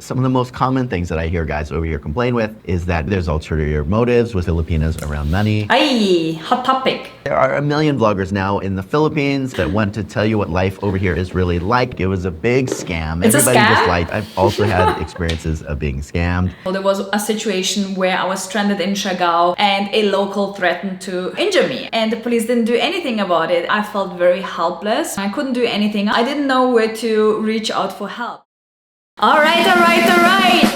Some of the most common things that I hear guys over here complain with is that there's ulterior motives with Filipinas around money. Ay, hot topic. There are a million vloggers now in the Philippines that want to tell you what life over here is really like. It was a big scam. It's Everybody a scam? just lied. I've also had experiences of being scammed. Well, there was a situation where I was stranded in Siargao and a local threatened to injure me, and the police didn't do anything about it. I felt very helpless. I couldn't do anything. I didn't know where to reach out for help. Alright.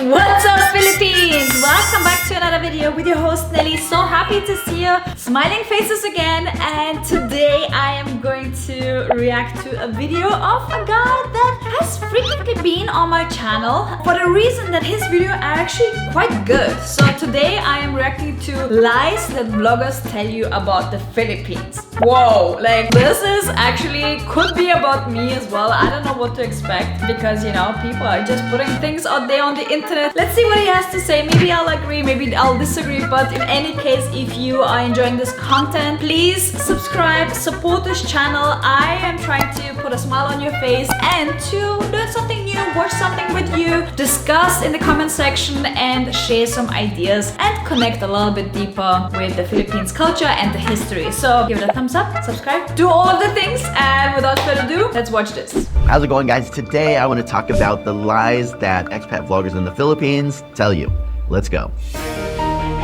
What's up, Philippines? Welcome back to another video with your host Nelly. So happy to see your smiling faces again, and today I am going to react to a video of a guy that has frequently been on my channel for the reason that his videos are actually quite good. So today I am reacting to lies that vloggers tell you about the Philippines. Whoa, like this is actually could be about me as well. I don't know what to expect because, you know, people are just putting things out there on the internet. Let's see what he has to say. Maybe I'll agree, maybe I'll disagree, but in any case, if you are enjoying this content, please subscribe, support this channel. I am trying to put a smile on your face and to learn something new, watch something with you, discuss in the comment section and share some ideas and connect a little bit deeper with the Philippines culture and the history. So give it a thumbs up, subscribe, do all of the things, and without further ado, let's watch this. How's it going, guys? Today I want to talk about the lies that expat vloggers in the Philippines tell you. Let's go.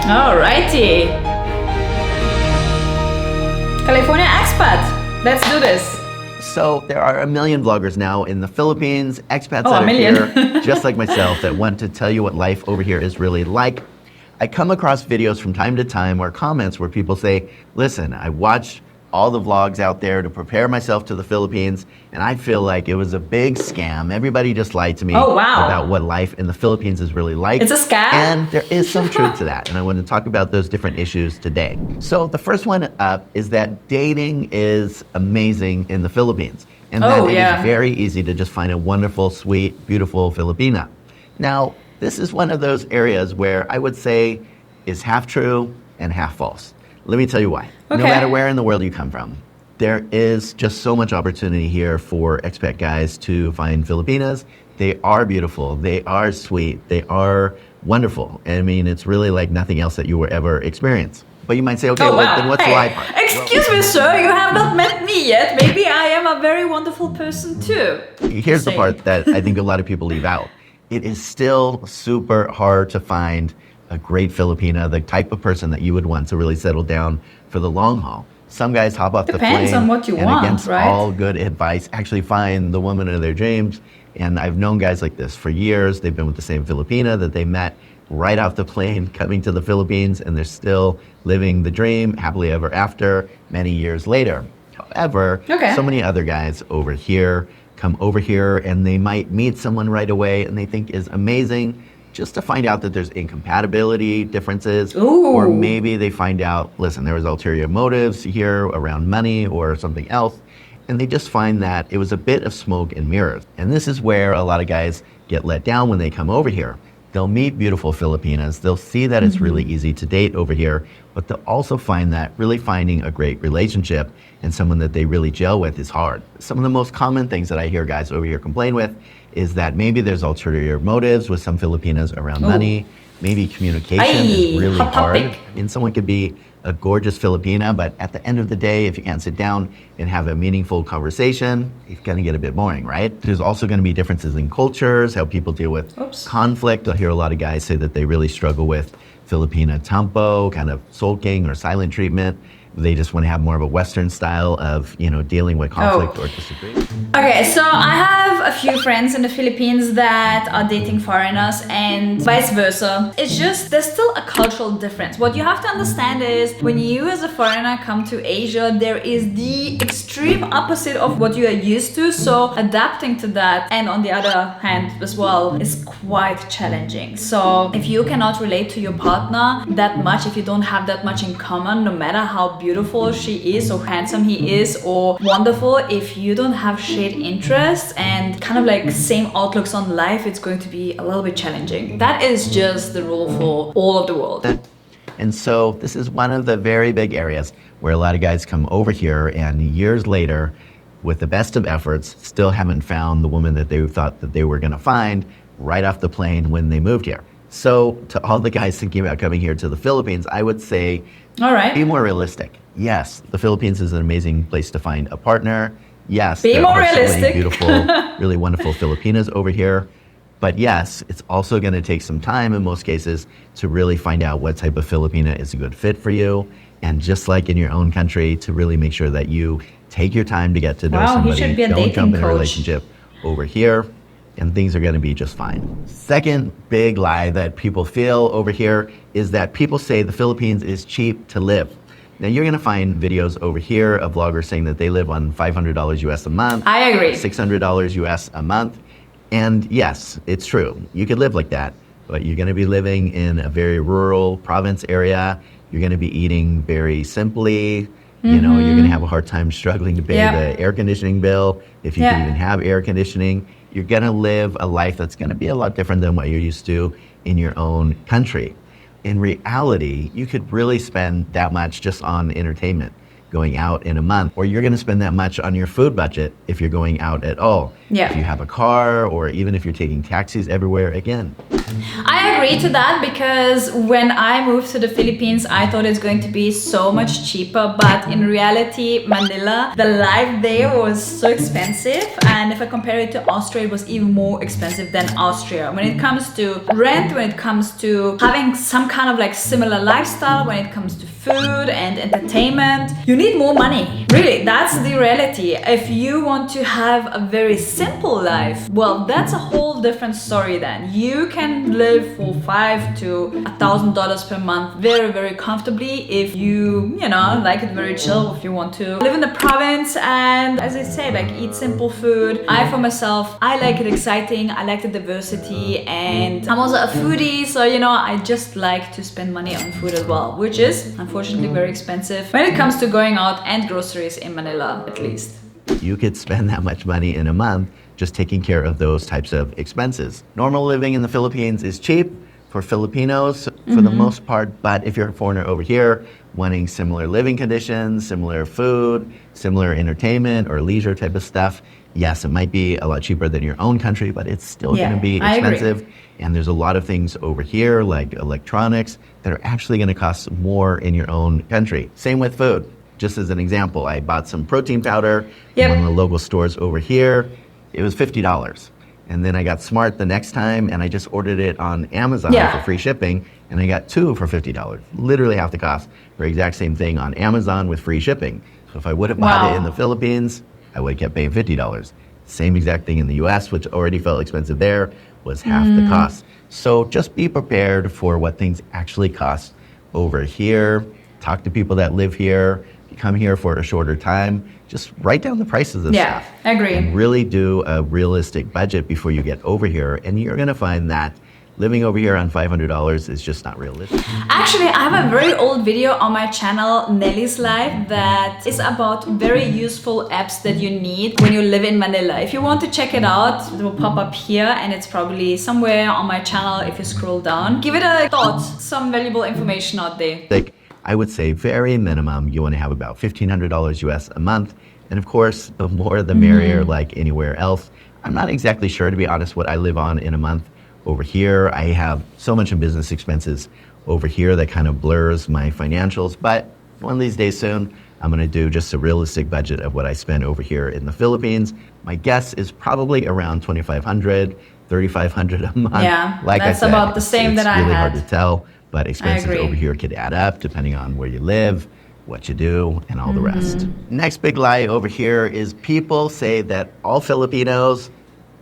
Alrighty. California expat. Let's do this. So there are a million vloggers now in the Philippines, expats Oh, that a are million. here, just like myself, that want to tell you what life over here is really like. I come across videos from time to time or comments where people say, listen, I watched all the vlogs out there to prepare myself to the Philippines, and I feel like it was a big scam. Everybody just lied to me about what life in the Philippines is really like. It's a scam? And there is some truth to that, and I want to talk about those different issues today. So the first one up is that dating is amazing in the Philippines, and that it is very easy to just find a wonderful, sweet, beautiful Filipina. Now, this is one of those areas where I would say is half true and half false. Let me tell you why. Okay. No matter where in the world you come from, there is just so much opportunity here for expat guys to find Filipinas. They are beautiful, they are sweet, they are wonderful. I mean, it's really like nothing else that you will ever experience. But you might say, okay, then what's the lie part? Excuse me, sir, you have not met me yet. Maybe I am a very wonderful person too. Here's the part that I think a lot of people leave out. It is still super hard to find a great Filipina, the type of person that you would want to really settle down for the long haul. Some guys hop off the plane. Depends on what you and want, against right? all good advice, actually find the woman of their dreams. And I've known guys like this for years. They've been with the same Filipina that they met right off the plane coming to the Philippines, and they're still living the dream happily ever after many years later. However, so many other guys over here come over here and they might meet someone right away and they think is amazing, just to find out that there's incompatibility differences. Or maybe they find out, listen, there was ulterior motives here around money or something else, and they just find that it was a bit of smoke and mirrors. And this is where a lot of guys get let down when they come over here. They'll meet beautiful Filipinas, they'll see that it's really easy to date over here, but they'll also find that really finding a great relationship and someone that they really gel with is hard. Some of the most common things that I hear guys over here complain with is that maybe there's ulterior motives with some Filipinas around money, maybe communication is really hard. I mean, someone could be a gorgeous Filipina, but at the end of the day, if you can't sit down and have a meaningful conversation, it's going to get a bit boring, right? There's also going to be differences in cultures, how people deal with conflict. I hear a lot of guys say that they really struggle with Filipina tampo, kind of sulking or silent treatment. They just want to have more of a Western style of, you know, dealing with conflict or disagreement. Okay, so I have a few friends in the Philippines that are dating foreigners and vice versa. It's just, there's still a cultural difference. What you have to understand is when you as a foreigner come to Asia, there is the extreme opposite of what you are used to. So adapting to that, and on the other hand as well, is quite challenging. So if you cannot relate to your partner that much, if you don't have that much in common, no matter how beautiful she is or handsome he is or wonderful, if you don't have shared interests and kind of like same outlooks on life, it's going to be a little bit challenging. That is just the rule for all of the world. And so this is one of the very big areas where a lot of guys come over here and years later, with the best of efforts, still haven't found the woman that they thought that they were going to find right off the plane when they moved here. So to all the guys thinking about coming here to the Philippines, I would say, All right. be more realistic. Yes, the Philippines is an amazing place to find a partner. Yes, Be there more are so many realistic. beautiful, really wonderful Filipinas over here. But yes, it's also going to take some time in most cases to really find out what type of Filipina is a good fit for you. And just like in your own country, to really make sure that you take your time to get to know Wow, he somebody. should be a Don't dating jump in a coach. relationship over here, and things are going to be just fine. Second big lie that people feel over here is that people say the Philippines is cheap to live. Now you're going to find videos over here of vloggers saying that they live on $500 US a month. I agree. $600 US a month. And yes, it's true. You could live like that, but you're going to be living in a very rural province area. You're going to be eating very simply. You know, you're going to have a hard time struggling to pay the air conditioning bill, if you can even have air conditioning. You're going to live a life that's going to be a lot different than what you're used to in your own country. In reality, you could really spend that much just on entertainment going out in a month, or you're going to spend that much on your food budget if you're going out at all. Yeah. If you have a car, or even if you're taking taxis everywhere, again. I agree to that because when I moved to the Philippines, I thought it's going to be so much cheaper, but in reality, Manila, the life there was so expensive, and if I compare it to Austria, it was even more expensive than Austria. When it comes to rent, when it comes to having some kind of like similar lifestyle, when it comes to food and entertainment, you need more money. Really, that's the reality. If you want to have a very simple life, well, that's a whole different story then. You can live for $500 to $1,000 per month very, very comfortably if you know, like it very chill, if you want to live in the province and, as I say, like eat simple food. I, for myself, I like it exciting, I like the diversity, and I'm also a foodie, so, you know, I just like to spend money on food as well, which is unfortunately very expensive when it comes to going out and groceries in Manila, at least. You could spend that much money in a month just taking care of those types of expenses. Normal living in the Philippines is cheap for Filipinos for the most part, but if you're a foreigner over here wanting similar living conditions, similar food, similar entertainment or leisure type of stuff, yes, it might be a lot cheaper than your own country, but it's still going to be expensive. And there's a lot of things over here, like electronics, that are actually going to cost more in your own country. Same with food. Just as an example, I bought some protein powder in one of the local stores over here. It was $50. And then I got smart the next time and I just ordered it on Amazon for free shipping, and I got two for $50. Literally half the cost for the exact same thing on Amazon with free shipping. So if I would have bought it in the Philippines, I would have kept paying $50. Same exact thing in the US, which already felt expensive there, was half the cost. So just be prepared for what things actually cost over here. Talk to people that live here. If you come here for a shorter time, just write down the prices of stuff. I agree. And really do a realistic budget before you get over here. And you're going to find that living over here on $500 is just not realistic. Actually, I have a very old video on my channel, Nelly's Life, that is about very useful apps that you need when you live in Manila. If you want to check it out, it will pop up here and it's probably somewhere on my channel if you scroll down. Give it a thought, some valuable information out there. Like, I would say very minimum, you want to have about $1,500 US a month. And of course, the more the merrier, like anywhere else. I'm not exactly sure, to be honest, what I live on in a month. Over here, I have so much in business expenses over here that kind of blurs my financials. But one of these days soon, I'm going to do just a realistic budget of what I spend over here in the Philippines. My guess is probably around $2,500, $3,500 a month. Yeah, like that's I said, about the same that I It's really had. hard to tell, but expenses agree. over here could add up depending on where you live, what you do, and all the rest. Next big lie over here is people say that all Filipinos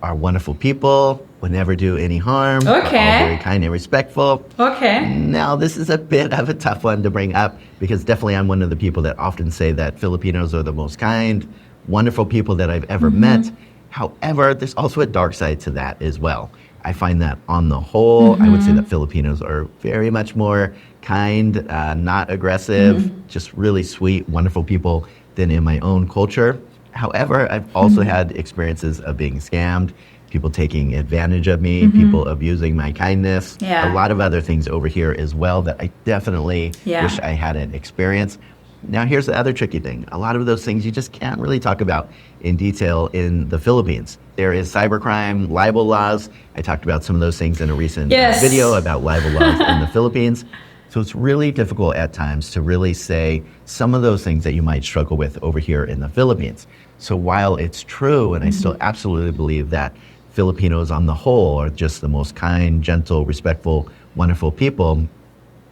are wonderful people, would never do any harm, are all very kind and respectful. Now, this is a bit of a tough one to bring up because definitely I'm one of the people that often say that Filipinos are the most kind, wonderful people that I've ever met. However, there's also a dark side to that as well. I find that on the whole, I would say that Filipinos are very much more kind, not aggressive, just really sweet, wonderful people than in my own culture. However, I've also had experiences of being scammed, people taking advantage of me, people abusing my kindness, a lot of other things over here as well that I definitely wish I hadn't experienced. Now, here's the other tricky thing. A lot of those things you just can't really talk about in detail in the Philippines. There is cybercrime, libel laws. I talked about some of those things in a recent video about libel laws in the Philippines. So it's really difficult at times to really say some of those things that you might struggle with over here in the Philippines. So while it's true, and I still absolutely believe that Filipinos on the whole are just the most kind, gentle, respectful, wonderful people,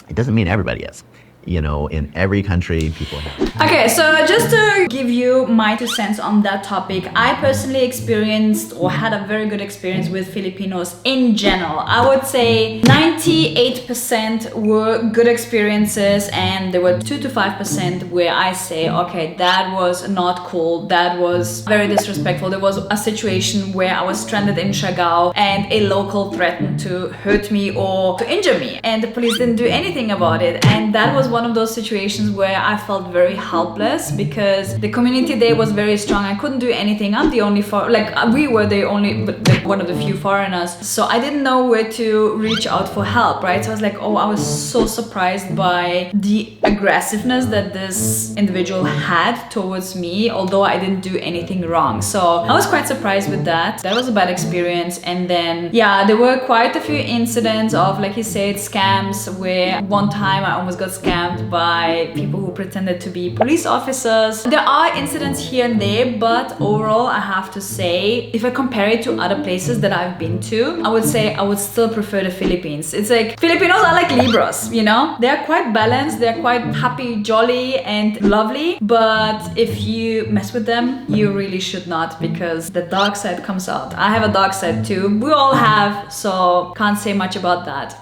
it doesn't mean everybody is. You know, in every country, people have. Okay, so just to give you my 2 cents on that topic, I personally experienced or had a very good experience with Filipinos in general. I would say 98% were good experiences, and there were 2 to 5% where I say, okay, that was not cool, that was very disrespectful. There was a situation where I was stranded in Siargao and a local threatened to hurt me or to injure me, and the police didn't do anything about it. And that was one of those situations where I felt very helpless because the community there was very strong. I couldn't do anything. I'm the only we were the only, one of the few foreigners. So I didn't know where to reach out for help, right? So I was like, oh, I was so surprised by the aggressiveness that this individual had towards me, although I didn't do anything wrong. So I was quite surprised with that. That was a bad experience. And then, yeah, there were quite a few incidents of, like you said, scams, where one time I almost got scammed by people who pretended to be police officers. There are incidents here and there, but overall I have to say, if I compare it to other places that I've been to, I would say I would still prefer the Philippines. It's like, Filipinos are like Libras, you know? They're quite balanced, they're quite happy, jolly and lovely, but if you mess with them, you really should not, because the dark side comes out. I have a dark side too, we all have, so can't say much about that.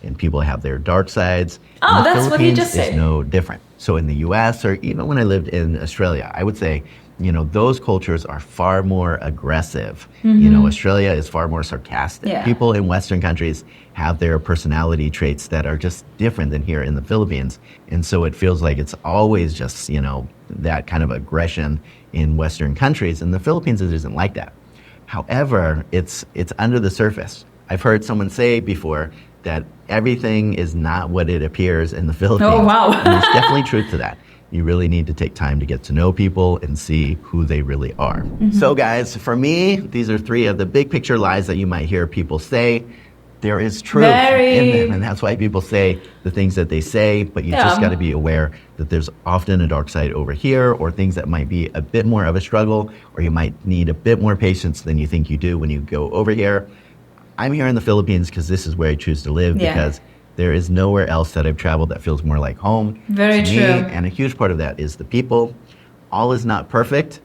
And people have their dark sides. Oh, that's what he just said. Is no different. So in the US, or even when I lived in Australia, I would say, you know, those cultures are far more aggressive. You know, Australia is far more sarcastic. Yeah. People in Western countries have their personality traits that are just different than here in the Philippines. And so it feels like it's always just, you know, that kind of aggression in Western countries. In the Philippines, it isn't like that. However, it's under the surface. I've heard someone say before that everything is not what it appears in the Philippines. Oh, wow. And there's definitely truth to that. You really need to take time to get to know people and see who they really are. So guys, for me, these are 3 of the big picture lies that you might hear people say. There is truth in them, and that's why people say the things that they say, but you just got to be aware that there's often a dark side over here, or things that might be a bit more of a struggle, or you might need a bit more patience than you think you do when you go over here. I'm here in the Philippines because this is where I choose to live, because there is nowhere else that I've traveled that feels more like home. Very to true. me, and a huge part of that is the people. All is not perfect,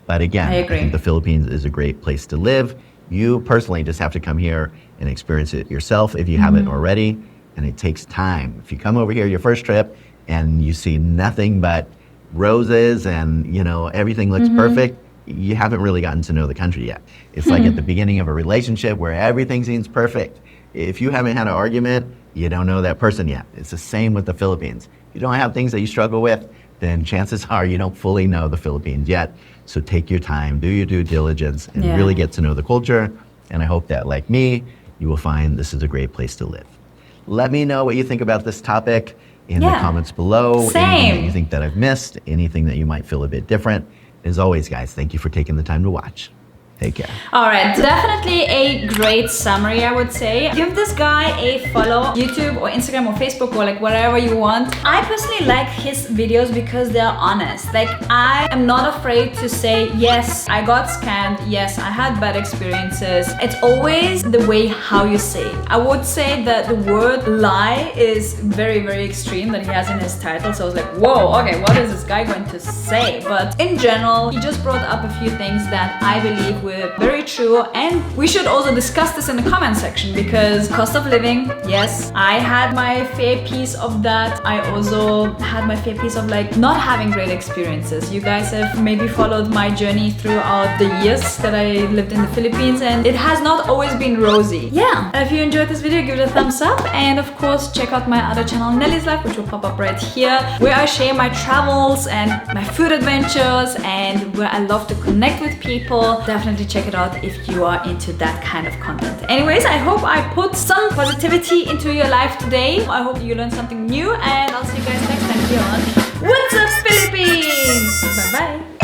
but again, I think the Philippines is a great place to live. You personally just have to come here and experience it yourself if you haven't already, and it takes time. If you come over here your first trip and you see nothing but roses and, you know, everything looks perfect, you haven't really gotten to know the country yet. It's like at the beginning of a relationship where everything seems perfect. If you haven't had an argument, you don't know that person yet. It's the same with the Philippines. If you don't have things that you struggle with, then chances are you don't fully know the Philippines yet. So take your time, do your due diligence, and really get to know the culture. And I hope that, like me, you will find this is a great place to live. Let me know what you think about this topic in the comments below. Anything that you think that I've missed, anything that you might feel a bit different. As always, guys, thank you for taking the time to watch. Take care. All right, definitely a great summary, I would say. Give this guy a follow, YouTube or Instagram or Facebook or like whatever you want. I personally like his videos because they're honest. Like, I am not afraid to say, yes, I got scammed. Yes, I had bad experiences. It's always the way how you say it. I would say that the word lie is very, very extreme that he has in his title. So I was like, whoa, okay, what is this guy going to say? But in general, he just brought up a few things that I believe were very true, and we should also discuss this in the comment section, because cost of living, yes, I had my fair piece of that. I also had my fair piece of like not having great experiences. You guys have maybe followed my journey throughout the years that I lived in the Philippines, and it has not always been rosy. Yeah, if you enjoyed this video, give it a thumbs up, and of course check out my other channel, Nelly's Life, which will pop up right here, where I share my travels and my food adventures, and where I love to connect with people. Definitely definitely check it out if you are into that kind of content. Anyways, I hope I put some positivity into your life today. I hope you learned something new, and I'll see you guys next time here on What's Up Philippines. Bye bye.